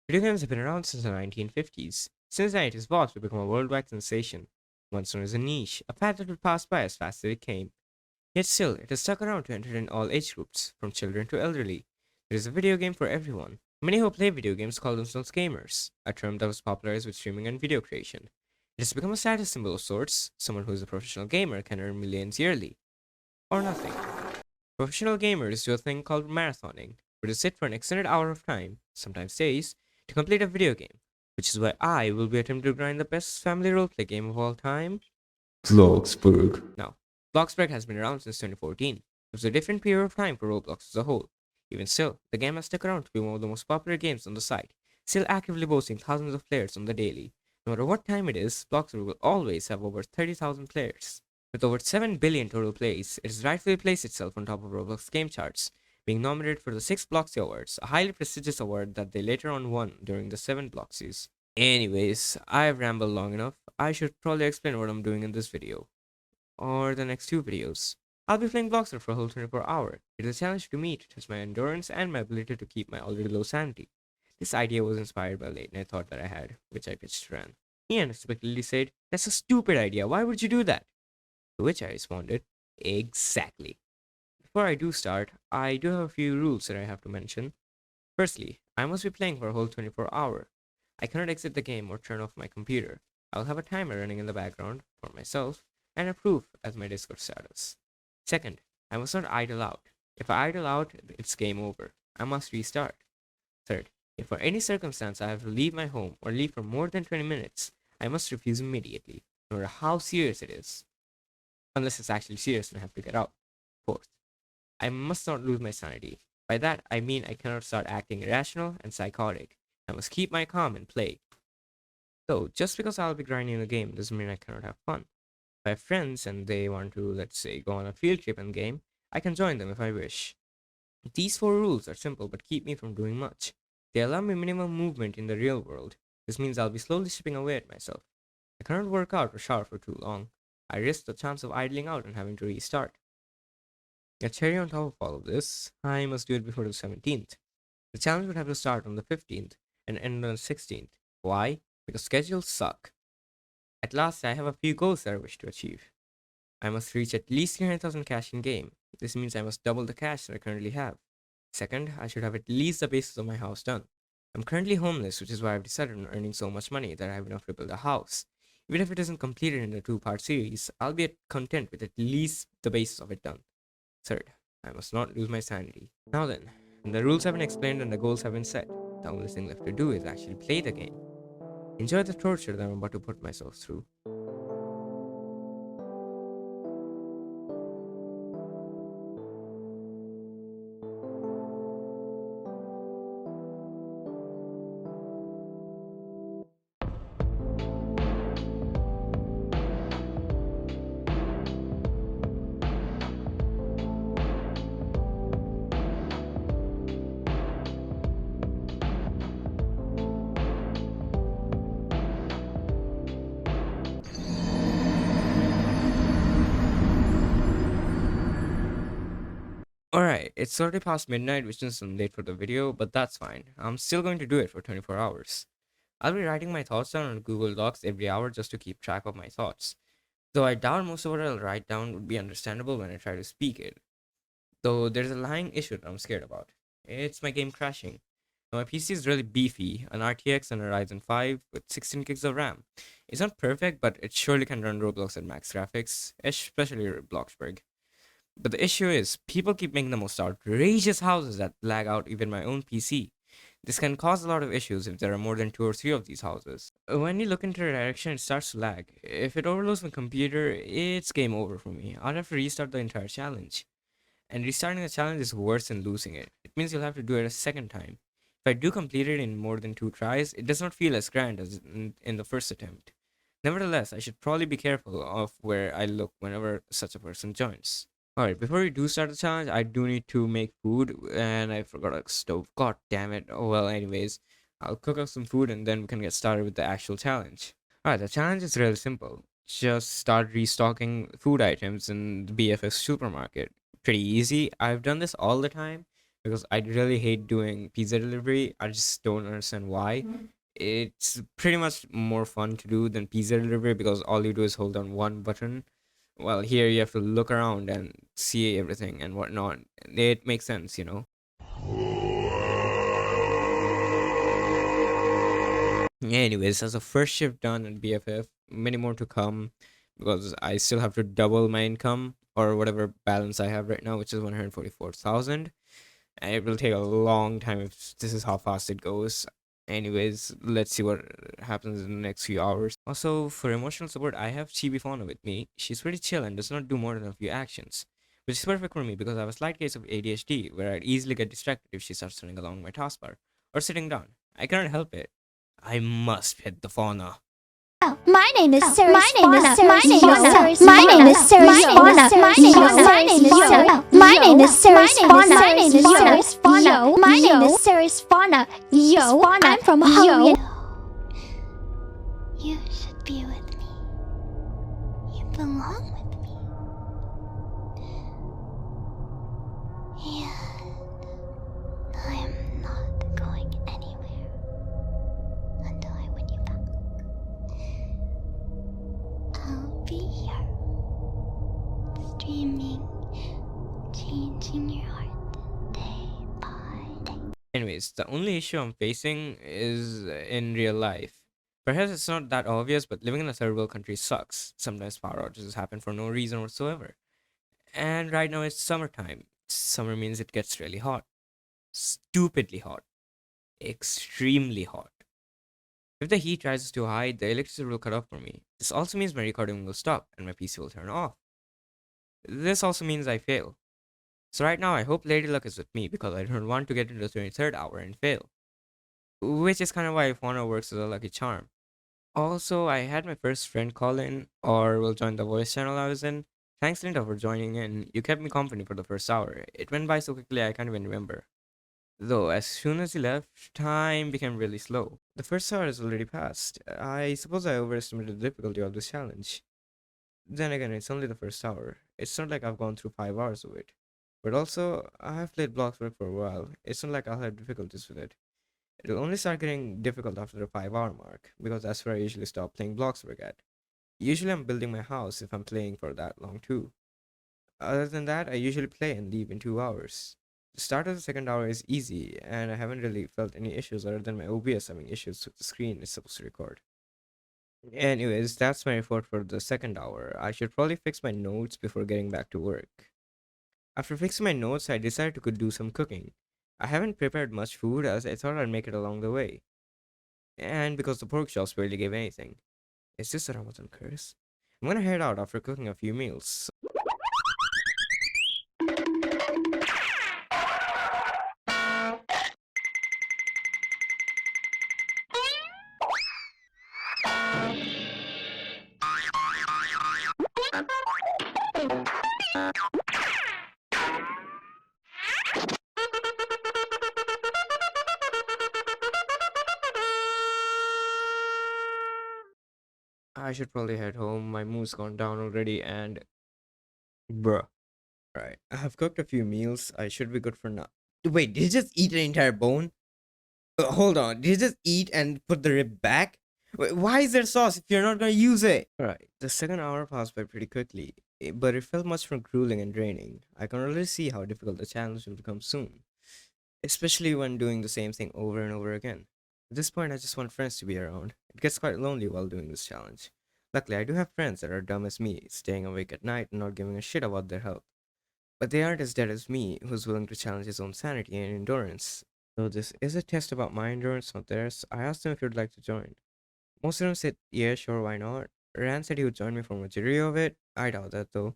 Video games have been around since the 1950s. Since then, it has evolved to become a worldwide sensation. Once known as a niche, a fad that would pass by as fast as it came. Yet still, it has stuck around to entertain all age groups, from children to elderly. There is a video game for everyone. Many who play video games call themselves gamers, a term that was popularized with streaming and video creation. It has become a status symbol of sorts. Someone who is a professional gamer can earn millions yearly. Or nothing. Professional gamers do a thing called marathoning, where they sit for an extended hour of time, sometimes days, to complete a video game, which is why I will be attempting to grind the best family roleplay game of all time, Bloxburg. Now, Bloxburg has been around since 2014. It was a different period of time for Roblox as a whole. Even still, the game has stuck around to be one of the most popular games on the site, still actively boasting thousands of players on the daily. No matter what time it is, Bloxburg will always have over 30,000 players. With over 7 billion total plays, it has rightfully placed itself on top of Roblox game charts, being nominated for the 6 Bloxy Awards, a highly prestigious award that they later on won during the 7 Bloxies. Anyways, I've rambled long enough. I should probably explain what I'm doing in this video, or the next two videos. I'll be playing Bloxer for a whole 24-hour. It is a challenge to me to test my endurance and my ability to keep my already low sanity. This idea was inspired by a late night thought that I had, which I pitched to Ran. He unexpectedly said, "That's a stupid idea, why would you do that?" To which I responded, "Exactly." Before I do start, I do have a few rules that I have to mention. Firstly, I must be playing for a whole 24-hour. I cannot exit the game or turn off my computer. I'll have a timer running in the background for myself and a proof as my Discord status. Second, I must not idle out. If I idle out, it's game over. I must restart. Third, if for any circumstance I have to leave my home or leave for more than 20 minutes, I must refuse immediately, no matter how serious it is. Unless it's actually serious and I have to get out. Fourth, I must not lose my sanity. By that, I mean I cannot start acting irrational and psychotic. I must keep my calm and play. So, just because I'll be grinding the game doesn't mean I cannot have fun. If I have friends and they want to, let's say, go on a field trip and game, I can join them if I wish. These 4 rules are simple but keep me from doing much. They allow me minimum movement in the real world. This means I'll be slowly chipping away at myself. I cannot work out or shower for too long. I risk the chance of idling out and having to restart. A cherry on top of all of this, I must do it before the 17th. The challenge would have to start on the 15th and end on the 16th. Why? Because schedules suck. At last, I have a few goals that I wish to achieve. I must reach at least 300,000 cash in game. This means I must double the cash that I currently have. Second, I should have at least the basis of my house done. I'm currently homeless, which is why I've decided on earning so much money that I have enough to build a house. Even if it isn't completed in the 2-part series, I'll be content with at least the basis of it done. Third, I must not lose my sanity. Now then, the rules have been explained and the goals have been set. The only thing left to do is actually play the game. Enjoy the torture that I'm about to put myself through. Alright, it's already past midnight, which is late for the video, but that's fine. I'm still going to do it for 24 hours. I'll be writing my thoughts down on Google Docs every hour just to keep track of my thoughts. Though I doubt most of what I'll write down would be understandable when I try to speak it. Though there's a lying issue that I'm scared about. It's my game crashing. Now, my PC is really beefy, an RTX and a Ryzen 5 with 16 gigs of RAM. It's not perfect, but it surely can run Roblox at max graphics, especially Bloxburg. But the issue is, people keep making the most outrageous houses that lag out even my own PC. This can cause a lot of issues if there are more than 2 or 3 of these houses. When you look into the direction, it starts to lag. If it overloads my computer, it's game over for me. I'll have to restart the entire challenge. And restarting the challenge is worse than losing it. It means you'll have to do it a second time. If I do complete it in more than 2 tries, it does not feel as grand as in the first attempt. Nevertheless, I should probably be careful of where I look whenever such a person joins. Alright, before we do start the challenge, I do need to make food, and I forgot a stove. God damn it. Oh well, anyways, I'll cook up some food and then we can get started with the actual challenge. Alright, the challenge is really simple. Just start restocking food items in the BFS supermarket. Pretty easy. I've done this all the time, because I really hate doing pizza delivery. I just don't understand why. It's pretty much more fun to do than pizza delivery because all you do is hold on one button. Well, here you have to look around and see everything and whatnot. It makes sense. Anyways, as a first shift done at BFF, many more to come because I still have to double my income or whatever balance I have right now, which is 144,000. And it will take a long time if this is how fast it goes. Anyways, let's see what happens in the next few hours. Also, for emotional support, I have Ceres Fauna with me. She's pretty chill and does not do more than a few actions, which is perfect for me because I have a slight case of ADHD where I'd easily get distracted if she starts running along my taskbar or sitting down. I cannot help it. I must pet the fauna. My name is Ceres Fauna. My name is Ceres Fauna. My name is Ceres Fauna. My name is Ceres Fauna. My name is Ceres Fauna. My name is Ceres Fauna. Yo, I'm from home. You should be with me. You belong with me. And I am not going anywhere until I win you back. I'll be here, streaming, changing your heart day by day. Anyways, the only issue I'm facing is in real life. Perhaps it's not that obvious, but living in a third world country sucks. Sometimes power outages happen for no reason whatsoever. And right now it's summertime. Summer means it gets really hot. Stupidly hot. Extremely hot. If the heat rises too high, the electricity will cut off for me. This also means my recording will stop and my PC will turn off. This also means I fail. So right now I hope Lady Luck is with me because I don't want to get into the 23rd hour and fail. Which is kind of why Fauna works as a lucky charm. Also, I had my first friend call in or will join the voice channel I was in. Thanks Linda for joining in. You kept me company for the first hour. It went by so quickly I can't even remember. Though, as soon as he left, time became really slow. The first hour has already passed. I suppose I overestimated the difficulty of this challenge. Then again, it's only the first hour. It's not like I've gone through 5 hours of it. But also, I have played Bloxburg for a while. It's not like I'll have difficulties with it. It'll only start getting difficult after the 5 hour mark, because that's where I usually stop playing Bloxburg at. Usually I'm building my house if I'm playing for that long too. Other than that, I usually play and leave in 2 hours. The start of the second hour is easy, and I haven't really felt any issues other than my OBS having issues with the screen it's supposed to record. Anyways, that's my report for the second hour. I should probably fix my notes before getting back to work. After fixing my notes, I decided to do some cooking. I haven't prepared much food as I thought I'd make it along the way. And because the pork chops barely gave anything. Is this a Ramadan curse? I'm gonna head out after cooking a few meals. I should probably head home. My mood's gone down already and bruh. Right. I have cooked a few meals. I should be good for now. Wait, did you just eat an entire bone? Hold on. Did you just eat and put the rib back? Wait, why is there sauce if you're not gonna use it? Alright. The second hour passed by pretty quickly, but it felt much more grueling and draining. I can already see how difficult the challenge will become soon, especially when doing the same thing over and over again. At this point, I just want friends to be around. It gets quite lonely while doing this challenge. Luckily, I do have friends that are dumb as me, staying awake at night and not giving a shit about their health. But they aren't as dead as me, who's willing to challenge his own sanity and endurance. So this is a test about my endurance, not theirs. I asked them if he'd like to join. Most of them said, yeah, sure, why not? Rand said he would join me for majority of it. I doubt that though.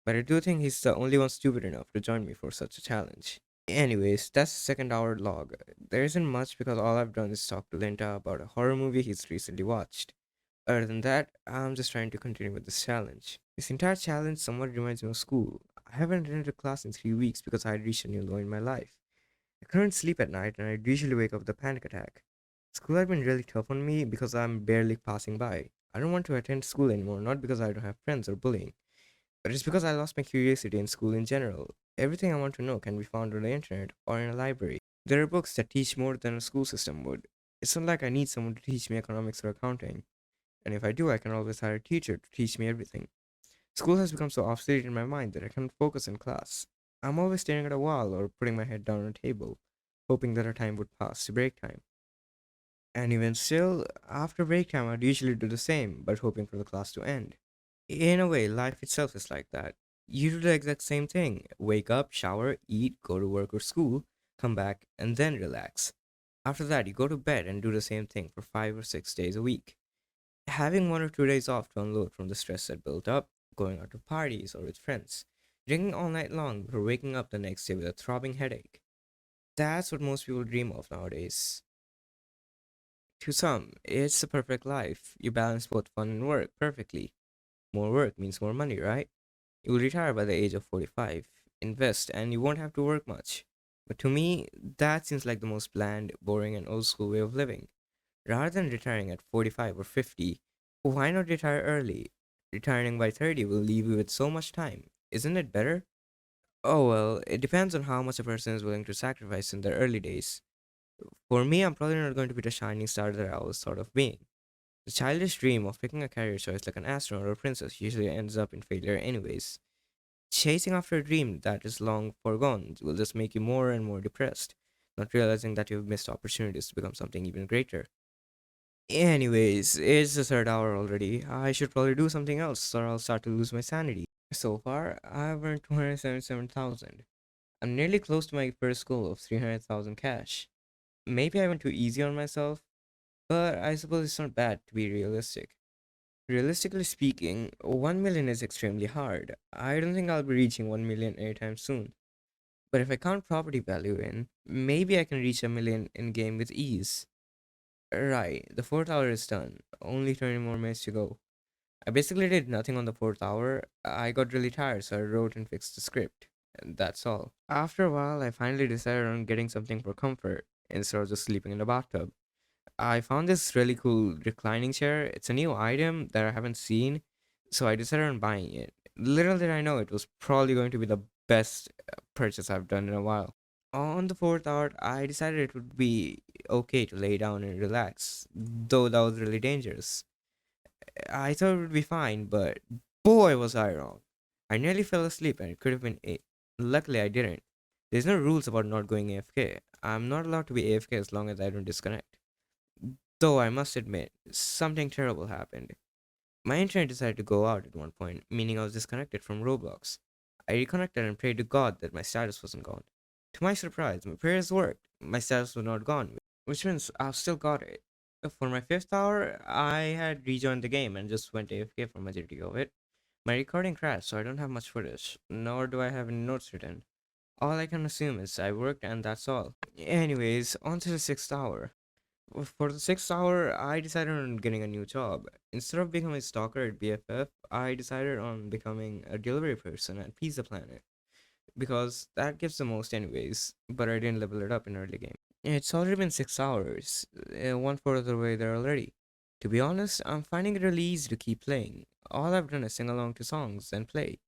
But I do think he's the only one stupid enough to join me for such a challenge. Anyways, that's the second hour log. There isn't much because all I've done is talk to Linda about a horror movie he's recently watched. Other than that, I'm just trying to continue with this challenge. This entire challenge somewhat reminds me of school. I haven't attended a class in 3 weeks because I had reached a new low in my life. I couldn't sleep at night and I'd usually wake up with a panic attack. School had been really tough on me because I'm barely passing by. I don't want to attend school anymore, not because I don't have friends or bullying, But it's because I lost my curiosity in school in general. Everything I want to know can be found on the internet or in a library. There are books that teach more than a school system would. It's not like I need someone to teach me economics or accounting. And if I do, I can always hire a teacher to teach me everything. School has become so obsolete in my mind that I can't focus in class. I'm always staring at a wall or putting my head down on a table, hoping that our time would pass to break time. And even still, after break time, I'd usually do the same, but hoping for the class to end. In a way, life itself is like that. You do the exact same thing: wake up, shower, eat, go to work or school, come back, and then relax. After that, you go to bed and do the same thing for 5 or 6 days a week. Having 1 or 2 days off to unload from the stress that built up, going out to parties or with friends, drinking all night long before waking up the next day with a throbbing headache. That's what most people dream of nowadays. To some, it's the perfect life. You balance both fun and work perfectly. More work means more money, right? You will retire by the age of 45, invest, and you won't have to work much. But to me, that seems like the most bland, boring, and old school way of living. Rather than retiring at 45 or 50, why not retire early? Retiring by 30 will leave you with so much time. Isn't it better? Oh well, it depends on how much a person is willing to sacrifice in their early days. For me, I'm probably not going to be the shining star that I was thought of being. The childish dream of picking a career choice like an astronaut or princess usually ends up in failure anyways. Chasing after a dream that is long forgone will just make you more and more depressed, not realizing that you've missed opportunities to become something even greater. Anyways, it's the third hour already. I should probably do something else or I'll start to lose my sanity. So far, I've earned 277,000. I'm nearly close to my first goal of 300,000 cash. Maybe I went too easy on myself, but I suppose it's not bad to be realistic. Realistically speaking, 1 million is extremely hard. I don't think I'll be reaching 1 million anytime soon. But if I count property value in, maybe I can reach a million in game with ease. Right, the fourth hour is done. Only 20 more minutes to go. I basically did nothing on the fourth hour. I got really tired, so I wrote and fixed the script. And that's all. After a while, I finally decided on getting something for comfort instead of just sleeping in the bathtub. I found this really cool reclining chair. It's a new item that I haven't seen, so I decided on buying it. Little did I know it was probably going to be the best purchase I've done in a while. On the fourth hour, I decided it would be okay to lay down and relax, though that was really dangerous. I thought it would be fine, but boy was I wrong. I nearly fell asleep and it could have been 8. Luckily, I didn't. There's no rules about not going AFK. I'm not allowed to be AFK as long as I don't disconnect. Though I must admit, something terrible happened. My internet decided to go out at one point, meaning I was disconnected from Roblox. I reconnected and prayed to God that my status wasn't gone. To my surprise, my prayers worked. My status was not gone, which means I've still got it. For my fifth hour, I had rejoined the game and just went AFK for majority of it. My recording crashed, so I don't have much footage, nor do I have any notes written. All I can assume is I worked and that's all. Anyways, on to the sixth hour. For the sixth hour, I decided on getting a new job. Instead of becoming a stalker at BFF, I decided on becoming a delivery person at Pizza Planet because that gives the most anyways, but I didn't level it up in early game. It's already been 6 hours, one fourth of the way there already. To be honest, I'm finding it really easy to keep playing. All I've done is sing along to songs and play.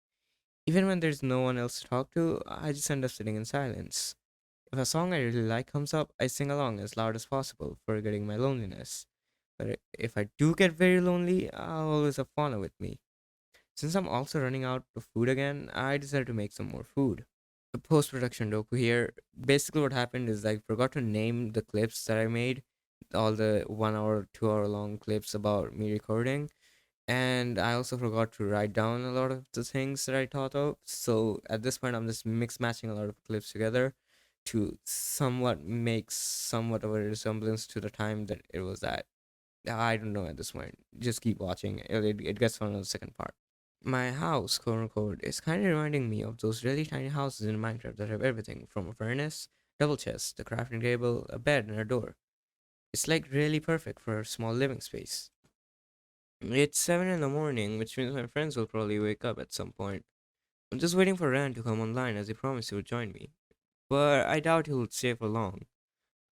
Even when there's no one else to talk to, I just end up sitting in silence. If a song I really like comes up, I sing along as loud as possible, forgetting my loneliness. But if I do get very lonely, I'll always have fauna with me. Since I'm also running out of food again, I decided to make some more food. The post production doku here. Basically, what happened is I forgot to name the clips that I made, all the 1 hour, 2 hour long clips about me recording. And I also forgot to write down a lot of the things that I thought of. So at this point, I'm just mix matching a lot of clips together to somewhat make somewhat of a resemblance to the time that it was at. I don't know at this point. Just keep watching. It gets fun on the second part. My house, quote unquote, is kind of reminding me of those really tiny houses in Minecraft that have everything from a furnace, double chest, a crafting table, a bed, and a door. It's like really perfect for a small living space. It's 7 in the morning, which means my friends will probably wake up at some point. I'm just waiting for Rand to come online as he promised he would join me. But I doubt he will stay for long.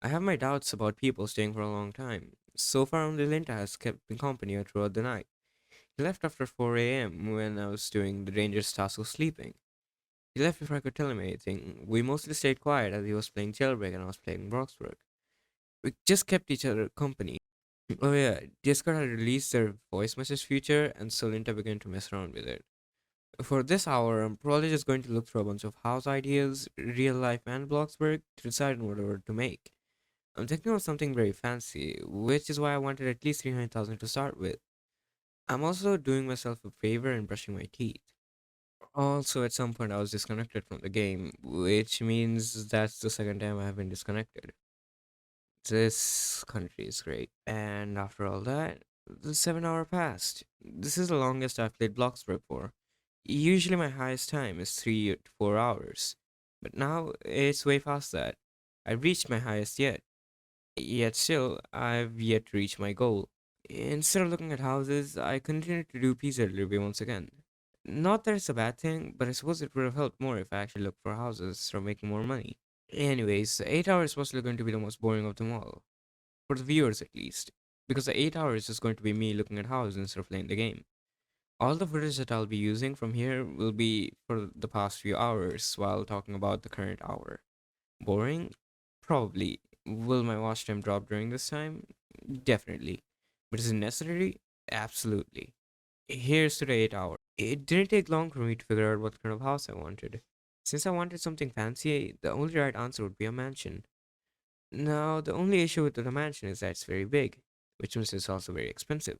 I have my doubts about people staying for a long time. So far, only Linda has kept me company throughout the night. He left after 4 a.m. when I was doing the dangerous task of sleeping. He left before I could tell him anything. We mostly stayed quiet as he was playing Jailbreak and I was playing Bloxburg. We just kept each other company. Oh yeah, Discord had released their voice message feature and so Linda began to mess around with it. For this hour, I'm probably just going to look through a bunch of house ideas, real life and Bloxburg, to decide on whatever to make. I'm thinking of something very fancy, which is why I wanted at least 300,000 to start with. I'm also doing myself a favor and brushing my teeth. Also, at some point, I was disconnected from the game, which means that's the second time I have been disconnected. This country is great. And after all that, the 7 hour passed. This is the longest I've played Bloxburg for. Usually my highest time is 3 to 4 hours. But now it's way past that. I've reached my highest yet. Yet still, I've yet to reach my goal. Instead of looking at houses, I continue to do pizza delivery once again. Not that it's a bad thing, but I suppose it would have helped more if I actually looked for houses instead of making more money. Anyways, the 8 hours is possibly going to be the most boring of them all. For the viewers at least. Because the 8 hours is going to be me looking at houses instead of playing the game. All the footage that I'll be using from here will be for the past few hours while talking about the current hour. Boring? Probably. Will my watch time drop during this time? Definitely. But is it necessary? Absolutely. Here's to the 8 hour. It didn't take long for me to figure out what kind of house I wanted. Since I wanted something fancy, the only right answer would be a mansion. Now, the only issue with the mansion is that it's very big, which means it's also very expensive.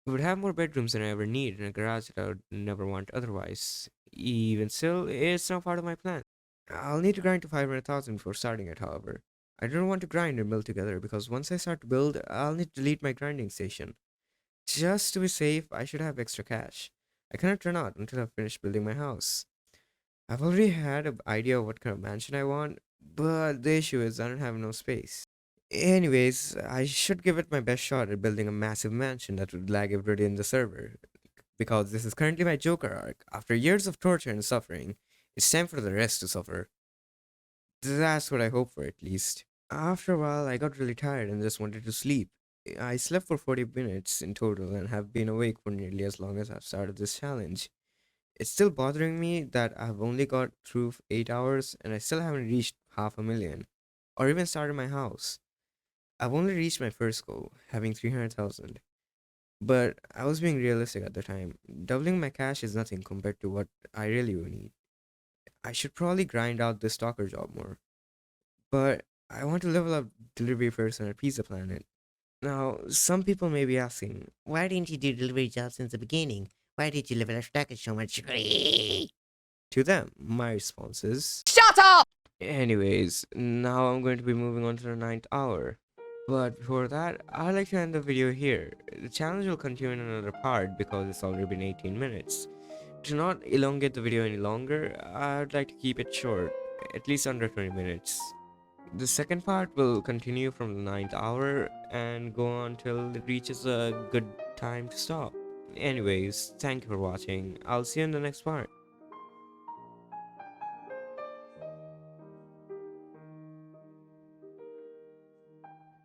It would have more bedrooms than I ever need and a garage that I would never want otherwise. Even still, it's not part of my plan. I'll need to grind to 500,000 before starting it, however. I don't want to grind and build together because once I start to build, I'll need to delete my grinding station. Just to be safe, I should have extra cash. I cannot run out until I've finished building my house. I've already had an idea of what kind of mansion I want, but the issue is I don't have no space. Anyways, I should give it my best shot at building a massive mansion that would lag everybody in the server. Because this is currently my Joker arc. After years of torture and suffering, it's time for the rest to suffer. That's what I hope for at least. After a while, I got really tired and just wanted to sleep. I slept for 40 minutes in total and have been awake for nearly as long as I've started this challenge. It's still bothering me that I've only got through 8 hours and I still haven't reached half a million, or even started my house. I've only reached my first goal, having 300,000. But I was being realistic at the time. Doubling my cash is nothing compared to what I really would need. I should probably grind out this stalker job more. But I want to level up delivery person at Pizza Planet. Now, some people may be asking, why didn't you do delivery jobs since the beginning? Why did you level up stalker so much? To them, my response is, shut up! Anyways, now I'm going to be moving on to the 9th hour. But before that, I'd like to end the video here. The challenge will continue in another part because it's already been 18 minutes. To not elongate the video any longer, I'd like to keep it short, at least under 20 minutes. The second part will continue from the 9th hour and go on till it reaches a good time to stop. Anyways, thank you for watching. I'll see you in the next part.